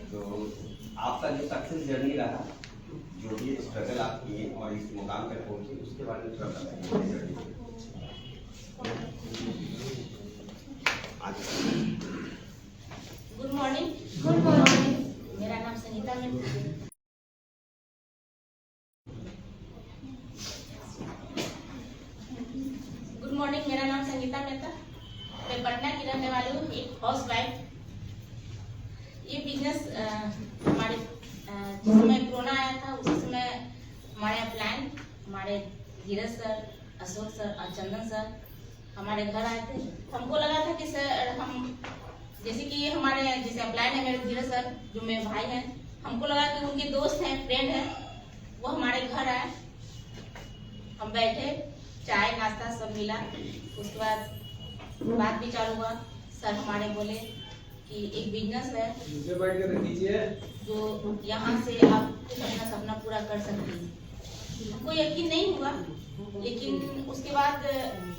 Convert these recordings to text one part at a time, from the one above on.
तो आपका जो सक्सेस जर्नी रहा, जो भी स्ट्रगल आप किए और इस मुकाम तक पहुंचे, उसके बारे में थोड़ा बताइए। Good morning. Good morning. मेरा नाम संगीता है। गुड मॉर्निंग, मेरा नाम संगीता मेहता। मैं पटना की रहने वाली हूँ, एक हाउस वाइफ। ये बिजनेस हमारे जिस समय कोरोना आया था उसी समय हमारे प्लान, हमारे धीरज सर, अशोक सर और चंदन सर हमारे घर आए थे। हमको लगा था कि सर हम जैसे कि ये हमारे जैसे अप्लाइन है मेरे धीरज सर जो मेरे भाई हैं, हमको लगा कि उनके दोस्त हैं, फ्रेंड हैं, वो हमारे घर आए। हम बैठे, चाय नाश्ता सब मिला। उसके बाद बात भी चालू हुआ। सर हमारे बोले कि एक बिजनेस है जो यहाँ से आप कुछ अपना सपना पूरा कर सकते हैं। हमको यकीन नहीं हुआ, लेकिन उसके बाद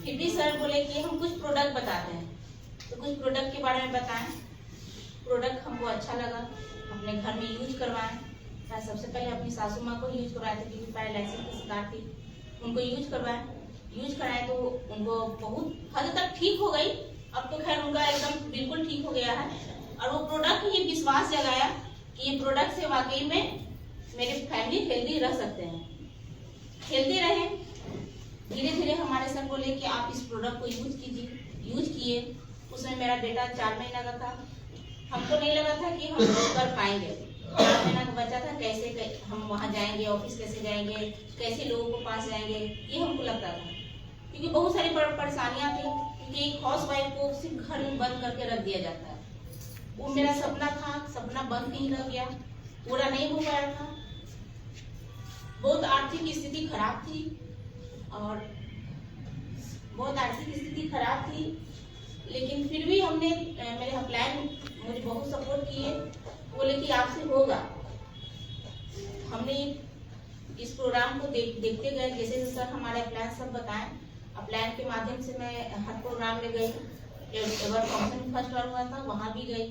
फिर भी सर बोले कि हम कुछ प्रोडक्ट बताते हैं, तो कुछ प्रोडक्ट के बारे में बताएं। प्रोडक्ट हमको अच्छा लगा, अपने घर में यूज करवाएं। मैं सबसे पहले अपनी सासू माँ को यूज करवाए थे क्योंकि पैरालाइसिस की शिकार थी, उनको यूज कराए तो उनको बहुत हद तक ठीक हो गई। अब तो खैर उनका एकदम बिल्कुल ठीक हो गया है। और वो प्रोडक्ट ये विश्वास जगाया कि ये प्रोडक्ट से वाकई में मेरे फैमिली हेल्दी रह सकते हैं, हेल्दी रहे। धीरे धीरे हमारे सर बोले कि आप इस प्रोडक्ट को यूज कीजिए। यूज किए। उसमें मेरा बेटा 4 महीना का था। हमको नहीं लगा था कि हम कर पाएंगे। 4 महीना का बच्चा था, कैसे हम वहाँ जाएंगे, ऑफिस कैसे जाएंगे, कैसे लोगों को पास जाएंगे, ये हमको लगता था। क्योंकि बहुत सारी परेशानियां थी, क्योंकि एक हाउस वाइफ को सिर्फ घर में बंद करके रख दिया जाता है। वो मेरा सपना था, सपना बंद नहीं रह गया, पूरा नहीं हो पाया था। बहुत आर्थिक स्थिति खराब थी और लेकिन फिर भी हमने मेरे अपलाइन मुझे बहुत सपोर्ट किए, बोले कि आपसे होगा। हमने इस प्रोग्राम को देखते गए, जैसे सर हमारे अपलाइन सब बताएं। अपलाइन के माध्यम से मैं हर प्रोग्राम में गई। एवर फंक्शन फर्स्ट बार हुआ था, वहाँ भी गई।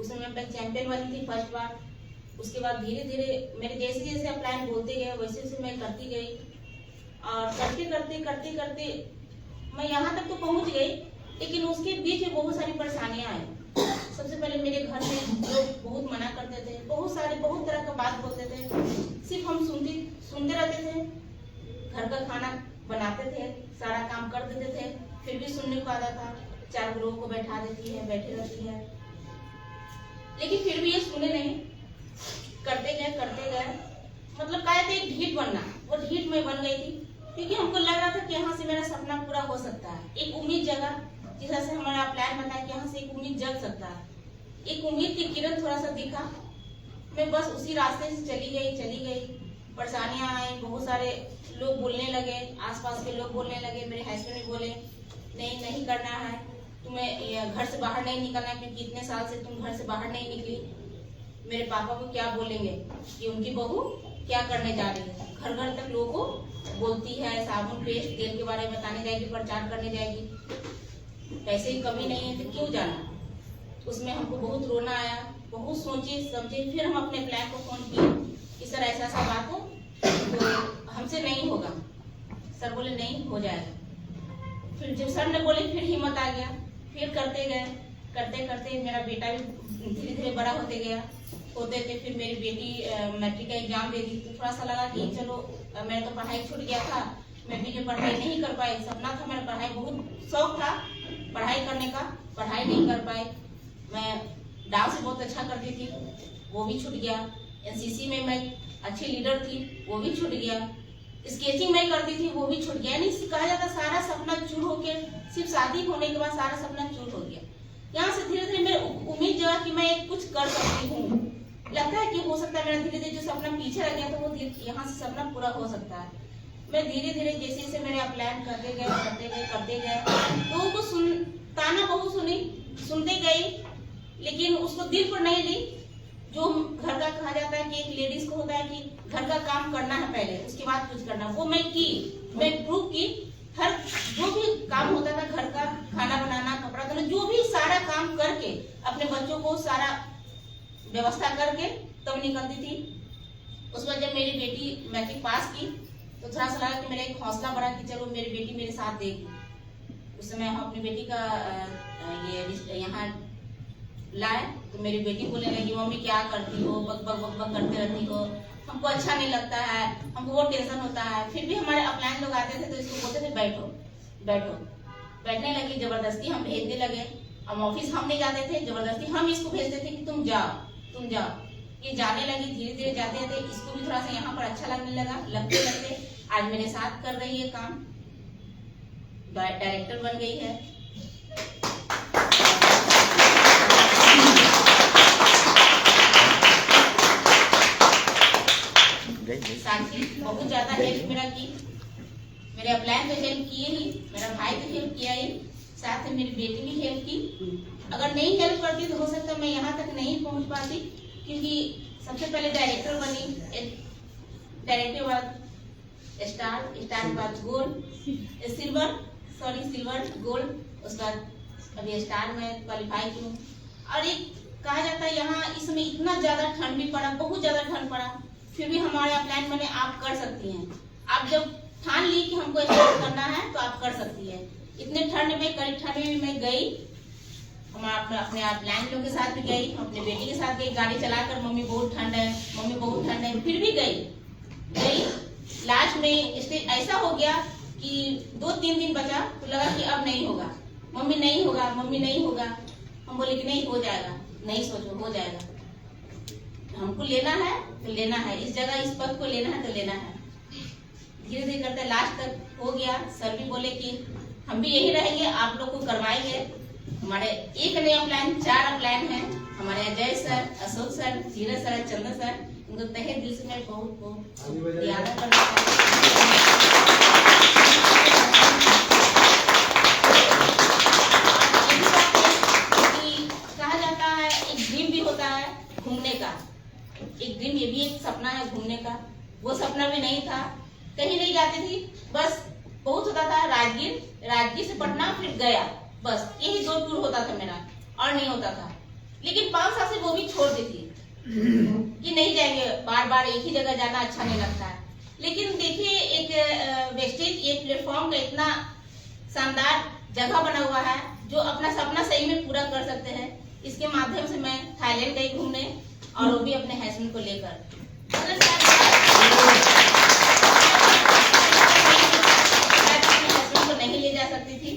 उसमें मैं चैंपियन बनी थी फर्स्ट बार। उसके बाद धीरे धीरे मेरे जैसे जैसे अपलाइन बोलते गए वैसे वैसे मैं करती गई, और करते करते मैं यहाँ तक तो पहुँच गई। लेकिन उसके बीच में बहुत सारी परेशानियां आई। सबसे पहले मेरे घर में लोग बहुत मना करते थे, बहुत तरह का बात बोलते थे। सिर्फ हम सुनते रहते थे। घर का खाना बनाते थे, सारा काम कर देते थे, फिर भी सुनने को आता था 4 लोगों को बैठा देती है, बैठे रहती है। लेकिन फिर भी ये सुने नहीं, करते गए। मतलब कहते एक ढीठ बनना, वो ढीठ में बन गई थी। क्योंकि हमको लग रहा था कि यहाँ से मेरा सपना पूरा हो सकता है। एक उम्मीद जगा, जिस तरह से हमारा प्लान बताया कि यहाँ से एक उम्मीद जग सकता है। एक उम्मीद की किरण थोड़ा सा दिखा। मैं बस उसी रास्ते से चली गई। परेशानियां आई, बहुत सारे लोग बोलने लगे, आसपास के लोग बोलने लगे। मेरे हस्बैंड भी बोले नहीं करना है, तुम्हें घर से बाहर नहीं निकलना है, क्योंकि इतने साल से तुम घर से बाहर नहीं निकली। मेरे पापा को क्या बोलेंगे कि उनकी बहू क्या करने जा रही है। घर घर तक लोगों को बोलती है, साबुन पेस्ट तेल के बारे में बताने जाएगी, प्रचार करने जाएगी। पैसे की कमी नहीं है तो क्यों जाना। उसमें हमको बहुत रोना आया, बहुत सोचे समझे। फिर हम अपने प्लान को फोन किए कि सर ऐसा बात है तो हमसे नहीं होगा। सर बोले नहीं हो जाएगा। फिर जब सर ने बोले फिर हिम्मत आ गया। फिर करते गए। मेरा बेटा भी धीरे धीरे बड़ा होते गया। फिर मेरी बेटी मैट्रिक का एग्जाम दे दी, तो थोड़ा सा लगा कि चलो मेरा तो पढ़ाई छूट गया था, मैं भी जो पढ़ाई नहीं कर पाई। सपना था मेरा, पढ़ाई बहुत शौक था पढ़ाई करने का, पढ़ाई नहीं कर पाई। मैं डांस बहुत अच्छा करती थी, वो भी छूट गया। एनसीसी में मैं अच्छी लीडर थी, वो भी छूट गया। स्केचिंग मैं करती थी, वो भी छूट गया। नहीं कहा जाता सारा सपना चूर होके, सिर्फ शादी होने के बाद सारा सपना चूर हो गया। यहाँ से धीरे धीरे मेरी उम्मीद जगा कि मैं कुछ कर सकती हूँ। लगता है कि हो सकता है मेरा धीरे धीरे जो सपना पीछे रह गया था वो यहाँ से सपना पूरा हो सकता है। मैं धीरे धीरे जैसे जैसे मेरे प्लान करते गए लोगों को ताना बहुत सुनते गई, लेकिन उसको दिल पर नहीं ली। जो घर का कहा जाता है कि एक लेडीज को होता है कि घर का काम करना है पहले, उसके बाद कुछ करना, वो मैं प्रूव की। हर जो भी काम होता था घर का, खाना बनाना, कपड़ा धोना, जो भी सारा काम करके अपने बच्चों को सारा व्यवस्था करके तब निकलती थी। उसके बाद जब मेरी बेटी मैट्रिक पास की तो थोड़ा सा लगा कि मेरा एक हौसला बढ़ा कि चलो मेरी बेटी मेरे साथ देगी। उस समय हम अपनी बेटी का ये यहाँ लाए तो मेरी बेटी बोलने लगी, मम्मी क्या करती हो, बक बक बक बक करते रहती हो, हमको अच्छा नहीं लगता है, हमको बहुत टेंशन होता है। फिर भी हमारे अपलाइन लोग आते थे तो इसको बोलते थे बैठो बैठो। बैठने लगी, जबरदस्ती हम भेजने लगे। अब ऑफिस हम नहीं जाते थे, जबरदस्ती हम इसको भेजते थे कि तुम जाओ। ये जाने लगी, धीरे धीरे जाते जाते इसको भी थोड़ा सा यहाँ पर अच्छा लगने लगा। लगते लगते आज मेरे साथ कर रही है काम, डायरेक्टर बन गई है। साक्षी बहुत ज्यादा हेल्प मेरा की, मेरे अपलाइन तो हेल्प किए ही, मेरा भाई तो हेल्प किया ही, साथ में मेरी बेटी भी हेल्प की। अगर नहीं हेल्प करती तो हो सकता मैं यहाँ तक नहीं पहुँच पाती, क्योंकि सबसे पहले डायरेक्टर बनी, डायरेक्टर बाद स्टार के बाद गोल्ड, सिल्वर गोल्ड, उसके बाद अभी स्टार में क्वालिफाई की हूँ। और एक कहा जाता है यहाँ इस समय इतना ज्यादा ठंड भी पड़ा, बहुत ज्यादा ठंड पड़ा, फिर भी हमारे अपलाइन बने आप कर सकती हैं। आप जब ठान ली कि हमको स्टार्ट करना है तो आप कर सकती है। इतने ठंड में, कड़ी ठंड में भी मैं गई, हमारा अपने अपलाइन लोग के साथ भी गई, अपने बेटी के साथ गई, गाड़ी चलाकर मम्मी बहुत ठंड है, फिर भी गई। लास्ट में स्टेज ऐसा हो गया कि 2-3 दिन बचा तो लगा कि अब नहीं होगा, मम्मी नहीं होगा। हम बोले कि नहीं हो जाएगा, नहीं सोचो हो जाएगा, हमको लेना है तो लेना है, इस जगह इस पद को लेना है तो लेना है। धीरे धीरे करते लास्ट तक हो गया। सर भी बोले कि हम भी यही रहेंगे, आप लोग को करवाएंगे। हमारे एक नए अपलाइन 4 अपलाइन है, हमारे अजय सर, अशोक सर, धीरज सर, चंद्र सर, उनको तहे दिल से मैं बहुत याद करना कहा जाता है एक ड्रीम भी होता है घूमने का, एक ड्रीम ये भी एक सपना है घूमने का। वो सपना भी नहीं था, कहीं नहीं जाती थी, बस बहुत होता था राजगीर से पटना फिर गया, बस यही 2 टूर होता था मेरा, और नहीं होता था। लेकिन 5 साल से वो भी छोड़ दी थी कि नहीं जाएंगे, बार एक ही जगह जाना अच्छा नहीं लगता है। लेकिन देखिए एक वेस्टेज एक प्लेटफॉर्म का इतना शानदार जगह बना हुआ है जो अपना सपना सही में पूरा कर सकते हैं। इसके माध्यम से मैं थाईलैंड गई घूमने, और वो भी अपने हस्बैंड को लेकर। हस्बैंड को नहीं ले जा सकती थी,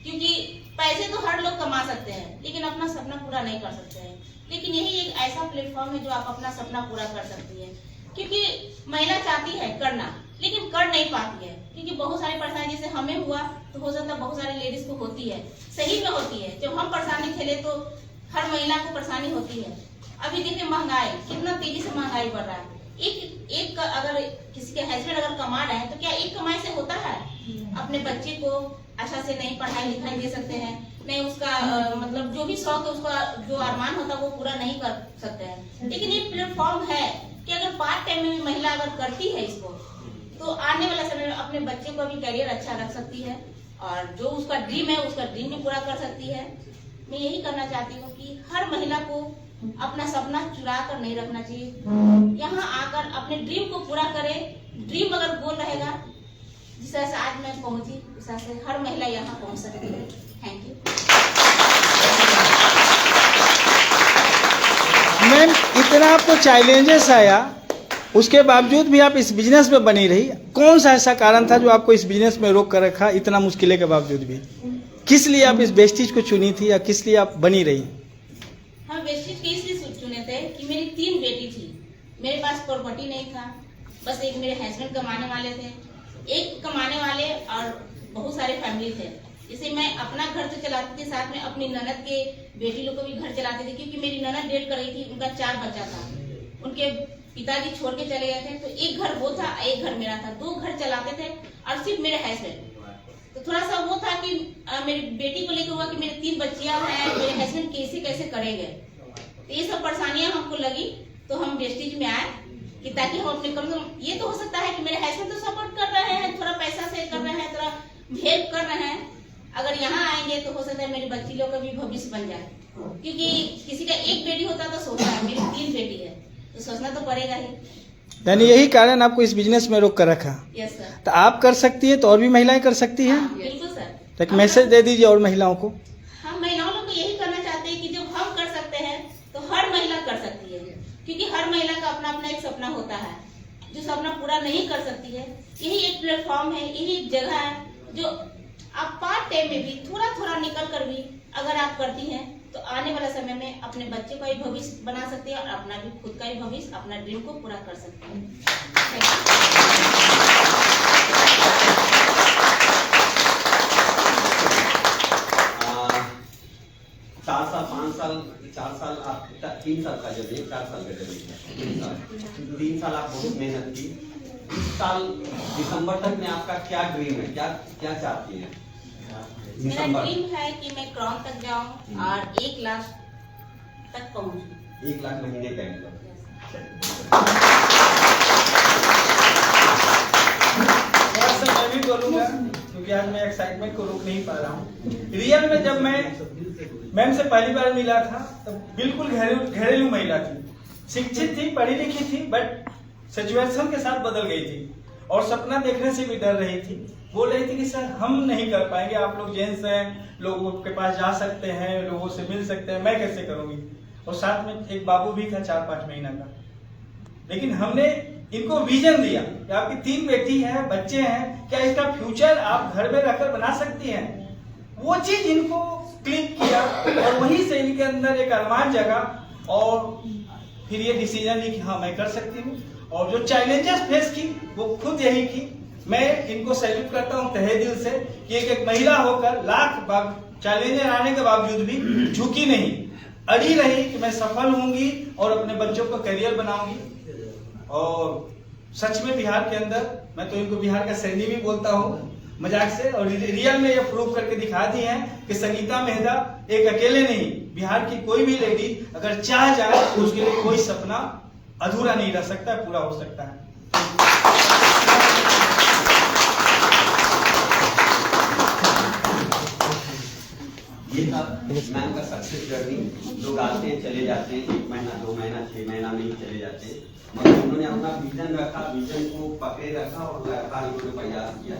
क्योंकि पैसे तो हर लोग कमा सकते हैं लेकिन अपना सपना पूरा नहीं कर सकते हैं। लेकिन यही एक ऐसा प्लेटफॉर्म है जो आप अपना सपना पूरा कर सकती है, क्योंकि महिला चाहती है करना लेकिन कर नहीं पाती है, क्योंकि बहुत सारी परेशानी जैसे हमें हुआ तो हो सकता है बहुत सारी लेडीज को होती है, सही में होती है। जब हम परेशानी खेले तो हर महिला को परेशानी होती है। अभी देखिए महंगाई कितना तेजी से महंगाई बढ़ रहा है। एक अगर किसी के हस्बैंड अगर कमा रहे हैं तो क्या एक कमाई से होता है? अपने बच्चे को अच्छा से नहीं पढ़ाई लिखाई दे सकते हैं, नहीं उसका मतलब जो भी शौक है, उसका जो अरमान होता है वो पूरा नहीं कर सकते हैं। लेकिन ये प्लेटफॉर्म है कि अगर पार्ट टाइम में भी महिला अगर करती है इसको, तो आने वाला समय में अपने बच्चे को भी करियर अच्छा रख सकती है, और जो उसका ड्रीम है उसका ड्रीम भी पूरा कर सकती है। मैं यही करना चाहती हूँ कि हर महिला को अपना सपना चुरा कर नहीं रखना चाहिए, यहाँ आकर अपने ड्रीम को पूरा करे। ड्रीम अगर गोल रहेगा, जिस तरह से आज मैं पहुंची उस तरह से हर महिला यहाँ पहुंच सकती है। Thank you ma'am. इतना आपको चैलेंजेस आया, उसके बावजूद भी आप इस बिजनेस में बनी रही। कौन सा ऐसा कारण था जो आपको इस बिजनेस में रोक कर रखा इतना मुश्किलें के बावजूद भी? किस लिए आप इस वेस्टेज को चुनी थी या किस लिए आप बनी रही? हम वेस्टेज के इसलिए चुने थे कि मेरी 3 बेटी थी, मेरे पास प्रॉपर्टी नहीं था, बस एक मेरे हस्बैंड कमाने वाले थे, एक कमाने वाले और बहुत सारे फैमिली थे। जैसे मैं अपना घर तो चलाती थी, साथ में अपनी ननद के बेटी लोग को भी घर चलाते थे, क्योंकि मेरी ननद डेट कर रही थी, उनका 4 बच्चा था, उनके पिताजी छोड़ के चले गए थे, तो एक घर वो था, एक घर मेरा था, 2 घर चलाते थे, और सिर्फ मेरे हस्बैंड। तो थोड़ा सा वो था कि मेरी बेटी को लेकर हुआ कि मेरे 3 बच्चियां हैं, मेरे हस्बैंड कैसे करेंगे, तो ये सब परेशानियां हमको लगी। तो हम वेस्टेज में आए कि ताकि हम अपने कम ये तो हो सकता है कि मेरे हस्बैंड तो सपोर्ट कर रहे हैं, थोड़ा पैसा से कर रहे हैं, थोड़ा हेल्प कर रहे हैं, अगर यहाँ आएंगे तो हो सकता है मेरी बच्ची लोग का भी भविष्य बन जाए, क्योंकि किसी का एक बेटी होता तो तो सोचना तो पड़ेगा ही। यानी यही कारण आपको इस बिजनेस में रोक कर रखा। Yes sir. तो आप कर सकती है तो और भी महिलाएं कर सकती हैं। हाँ, बिल्कुल सर। तो एक मैसेज दे दीजिए और महिलाओं को। हम महिलाओं लोग को यही करना चाहते हैं कि जब हम कर सकते हैं तो हर महिला कर सकती है, क्योंकि हर महिला का अपना अपना एक सपना होता है जो सपना पूरा नहीं कर सकती है। यही एक प्लेटफॉर्म है, यही एक जगह है जो आप पार्ट टाइम में भी थोड़ा थोड़ा निकल कर भी अगर आप करती हैं तो आने वाला समय में अपने बच्चे का भी भविष्य बना सकती है और अपना भी खुद का भी भविष्य, अपना ड्रीम को पूरा कर सकती है। 4 साल 5 साल 4 साल आप 3 साल का जब 4 साल का जब 3 साल आप बहुत मेहनत की। इस साल दिसंबर तक में आपका क्या ड्रीम है, क्या क्या चाहती हैं? मेरा ड्रीम है कि मैं क्राउन तक जाऊं और 1 लाख तक पहुंचूं। 1 लाख महीने का इनकम। थोड़ा सा मैं भी बोलूंगा क्योंकि आज मैं एक्साइटमेंट को रोक नहीं पा रहा हूँ। रियल में जब मैं मैम से पहली बार मिला था तो बिल्कुल घरेलू महिला थी, शिक्षित थी, पढ़ी लिखी थी, बट सिचुएशन के साथ बदल गई थी और सपना देखने से भी डर रही थी। बोल रही थी कि सर हम नहीं कर पाएंगे, आप लोग जेंट्स हैं, लोगों के पास जा सकते हैं, लोगों से मिल सकते हैं, मैं कैसे करूंगी। और साथ में एक बाबू भी था 4-5 महीना का। लेकिन हमने इनको विजन दिया कि आपकी 3 बेटी है, बच्चे हैं, क्या इसका फ्यूचर आप घर में रहकर बना सकती हैं। वो चीज इनको क्लिक किया और वहीं से इनके अंदर एक अरमान जगा और फिर ये डिसीजन ली कि हाँ मैं कर सकती हूँ। और जो चैलेंजेस फेस की वो खुद यही की। मैं इनको सैल्यूट करता हूँ तहे दिल से कि एक महिला होकर लाख चैलेंजेस आने के बावजूद भी झुकी नहीं, अड़ी रही कि मैं सफल होंगी और अपने बच्चों को करियर बनाऊंगी। और सच में बिहार के अंदर मैं तो इनको बिहार का सैनी भी बोलता हूँ मजाक से, और रियल में ये प्रूव करके दिखा दी है कि संगीता मेहता एक अकेले नहीं, बिहार की कोई भी लेडी अगर चाह जाए तो उसके लिए कोई सपना अधूरा नहीं रह सकता है, पूरा हो सकता है। ये था मैम का सक्सेस जर्नी। लोग आते हैं चले जाते हैं, 1 महीना 2 महीना 6 महीना में ही चले जाते हैं, मगर उन्होंने अपना विजन रखा, विजन को पकड़े रखा और लगातार उन्होंने प्रयास किया।